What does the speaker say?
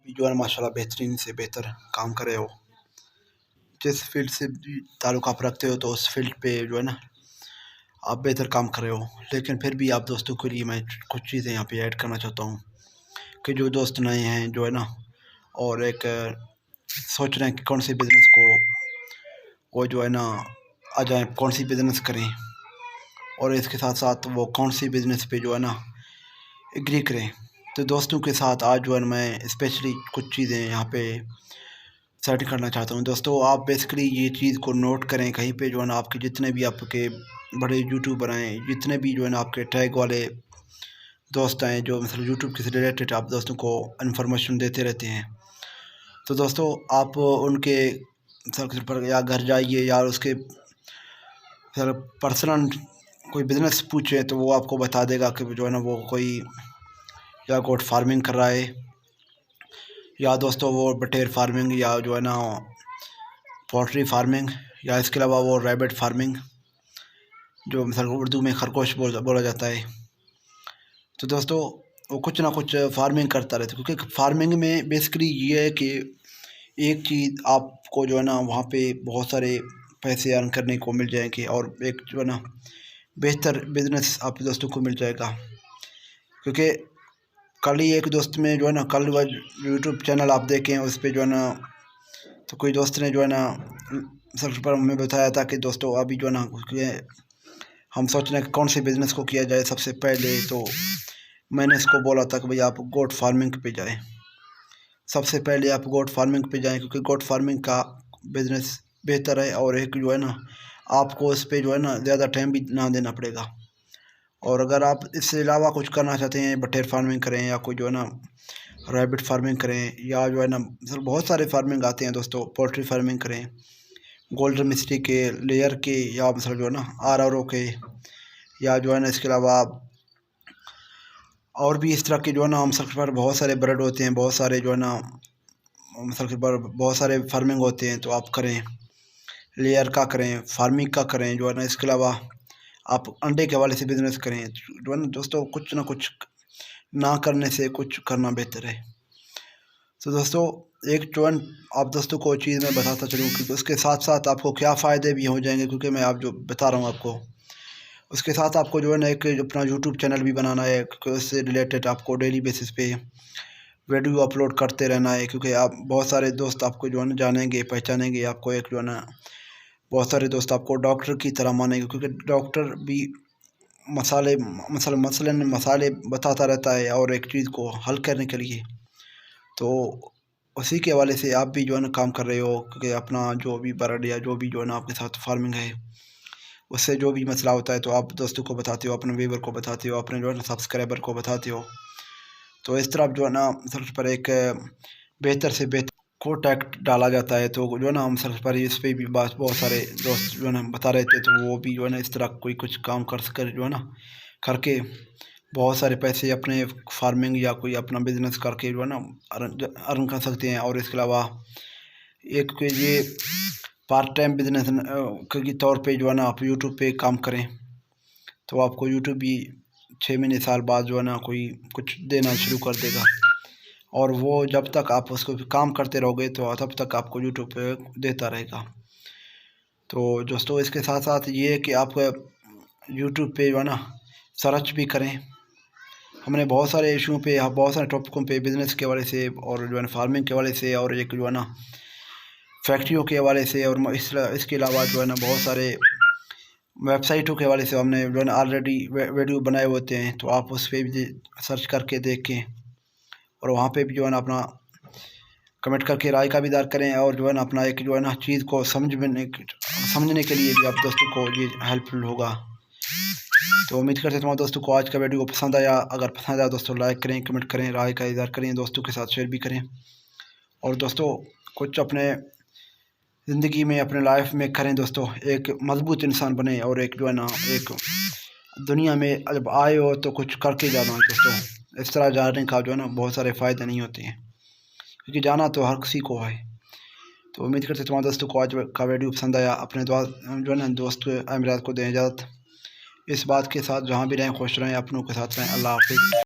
بھی جو ہے ماشاءاللہ بہترین سے بہتر کام کر رہے ہو، جس فیلڈ سے بھی تعلق آپ رکھتے ہو تو اس فیلڈ پہ جو ہے نا آپ بہتر کام کر رہے ہو، لیکن پھر بھی آپ دوستوں کے لیے میں کچھ چیزیں یہاں پہ ایڈ کرنا چاہتا ہوں کہ جو دوست نئے ہیں جو ہے نا اور ایک سوچ رہے ہیں کہ کون سی بزنس کو وہ جو ہے نا آ جائیں، کون سی بزنس کریں، اور اس کے ساتھ ساتھ وہ کون سی بزنس پہ جو ہے نا ایگری کریں۔ تو دوستوں کے ساتھ آج جو ہے میں اسپیشلی کچھ چیزیں یہاں پہ سیٹ کرنا چاہتا ہوں۔ دوستوں آپ بیسکلی یہ چیز کو نوٹ کریں کہیں پہ جو ہے نا آپ کے جتنے بھی آپ کے بڑے یوٹیوبر ہیں، جتنے بھی جو ہے نا آپ کے ٹیگ والے دوست ہیں جو مثلا یوٹیوب کے سے ریلیٹڈ آپ دوستوں کو انفارمیشن دیتے رہتے ہیں، تو دوستوں آپ ان کے سرکل پر یا گھر جائیے یا اس کے پرسنل کوئی بزنس پوچھیں تو وہ آپ کو بتا دے گا کہ جو ہے نا وہ کوئی یا گوٹ فارمنگ کر رہا ہے، یا دوستوں وہ بٹیر فارمنگ، یا جو ہے نا پولٹری فارمنگ، یا اس کے علاوہ وہ ریبٹ فارمنگ جو مثلا اردو میں خرگوش بولا جاتا ہے۔ تو دوستوں وہ کچھ نہ کچھ فارمنگ کرتا رہتا ہے، کیونکہ فارمنگ میں بیسکلی یہ ہے کہ ایک چیز آپ کو جو ہے نا وہاں پہ بہت سارے پیسے ارن کرنے کو مل جائیں گے، اور ایک جو ہے نا بہتر بزنس آپ دوستوں کو مل جائے گا۔ کیونکہ کل ہی ایک دوست میں جو ہے نا کل یوٹیوب چینل آپ دیکھیں اس پہ جو ہے نا تو کوئی دوست نے جو ہے نا سب پر ہمیں بتایا تھا کہ دوستوں ابھی جو ہے نا ہم سوچ رہے ہیں کہ کون سے بزنس کو کیا جائے سب سے پہلے، تو میں نے اس کو بولا تھا کہ بھئی آپ گوٹ فارمنگ پہ جائیں، سب سے پہلے آپ گوٹ فارمنگ پہ جائیں، کیونکہ گوٹ فارمنگ کا بزنس بہتر ہے، اور ایک جو ہے نا آپ کو اس پہ جو ہے نا زیادہ ٹائم بھی نہ دینا پڑے گا۔ اور اگر آپ اس سے علاوہ کچھ کرنا چاہتے ہیں، بٹیر فارمنگ کریں یا کوئی جو ہے نا ریبٹ فارمنگ کریں، یا جو ہے نا بہت سارے فارمنگ آتے ہیں دوستوں، پولٹری فارمنگ کریں، گولڈن مسٹری کے، لیئر کے، یا مثلا جو ہے نا RRO کے، یا جو ہے نا اس کے علاوہ اور بھی اس طرح کے جو ہے نا ہم سب پر بہت سارے برڈ ہوتے ہیں، بہت سارے جو ہے نا مثلا پر بہت سارے فارمنگ ہوتے ہیں، تو آپ کریں، لیئر کا کریں، فارمنگ کا کریں، جو ہے نا اس کے علاوہ آپ انڈے کے حوالے سے بزنس کریں، جو ہے نا دوستوں کچھ نہ کچھ نہ کرنے سے کچھ کرنا بہتر ہے۔ تو دوستوں ایک جو ہے آپ دوستوں کو چیز میں بتاتا چلوں کہ اس کے ساتھ ساتھ آپ کو کیا فائدے بھی ہو جائیں گے، کیونکہ میں آپ جو بتا رہا ہوں آپ کو اس کے ساتھ آپ کو جو ہے نا ایک اپنا یوٹیوب چینل بھی بنانا ہے، کیونکہ اس سے ریلیٹڈ آپ کو ڈیلی بیسس پہ ویڈیو اپلوڈ کرتے رہنا ہے، کیونکہ آپ بہت سارے دوست آپ کو جو ہے نا جانیں گے، پہچانیں گے، آپ کو ایک جو ہے نا بہت سارے دوست آپ کو ڈاکٹر کی طرح مانیں گے، کیونکہ ڈاکٹر بھی مسئلے بتاتا رہتا ہے اور ایک چیز کو حل کرنے کے لیے، تو اسی کے حوالے سے آپ بھی جو ہے نا کام کر رہے ہو، کیونکہ اپنا جو بھی برڈ یا جو بھی جو ہے نا آپ کے ساتھ فارمنگ ہے اس سے جو بھی مسئلہ ہوتا ہے تو آپ دوستوں کو بتاتے ہو، اپنے ویور کو بتاتے ہو، اپنے جو ہے نا سبسکرائبر کو بتاتے ہو، تو اس طرح جو ہے نا سرچ پر ایک بہتر سے بہتر کانٹیکٹ ڈالا جاتا ہے، تو جو ہے نا ہم سرچ پر اس پہ بھی بہت سارے دوست جو ہے نا بتا رہے تھے، تو وہ بھی جو ہے نا اس طرح کوئی کچھ کام کر جو ہے نا کر کے بہت سارے پیسے اپنے فارمنگ یا کوئی اپنا بزنس کر کے جو ہے نا ارن کر سکتے ہیں۔ اور اس کے علاوہ ایک یہ پارٹ ٹائم بزنس کے طور پہ جو ہے نا آپ یوٹیوب پہ کام کریں تو آپ کو یوٹیوب بھی 6 مہینے سال بعد جو ہے نا کوئی کچھ دینا شروع کر دے گا، اور وہ جب تک آپ اس کو کام کرتے رہو گے تو تب تک آپ کو یوٹیوب پہ دیتا رہے گا۔ تو دوستوں اس کے ساتھ ساتھ یہ ہے کہ آپ یوٹیوب پہ جو ہے نا سرچ بھی کریں، ہم نے بہت سارے ایشو پہ بہت سارے ٹاپکوں پہ بزنس کے حوالے سے اور جو ہے نا فارمنگ کے حوالے سے اور ایک جو ہے نا فیکٹریوں کے حوالے سے اور اس کے علاوہ جو ہے نا بہت سارے ویب سائٹوں کے حوالے سے ہم نے جو ہے نا آلریڈی ویڈیو بنائے ہوتے ہیں، تو آپ اس پہ بھی سرچ کر کے دیکھیں، اور وہاں پہ بھی جو ہے نا اپنا کمنٹ کر کے رائے کا بھی اظہار کریں، اور جو ہے نا اپنا ایک جو ہے نا چیز کو سمجھنے کے لیے بھی آپ دوستوں کو یہ ہیلپ فل ہوگا۔ تو امید کرتے ہیں تمام دوستوں کو آج کا ویڈیو پسند آیا، اگر پسند آیا دوستوں لائک کریں، کمنٹ کریں، رائے کا اظہار کریں، دوستوں کے ساتھ شیئر بھی کریں، اور دوستوں کچھ اپنے زندگی میں اپنے لائف میں کریں دوستوں، ایک مضبوط انسان بنیں، اور ایک جو ہے نا ایک دنیا میں جب آئے ہو تو کچھ کر کے جانا دوستوں، اس طرح جانے کا جو ہے نا بہت سارے فائدے نہیں ہوتے ہیں، کیونکہ جانا تو ہر کسی کو ہے۔ تو امید کرتے ہیں تمام دوستوں کو آج کا ویڈیو پسند آیا، اپنے جو ہے نا دوست امراض کو دیں اجازت، اس بات کے ساتھ جہاں بھی رہیں خوش رہیں، اپنوں کے ساتھ رہیں، اللہ حافظ۔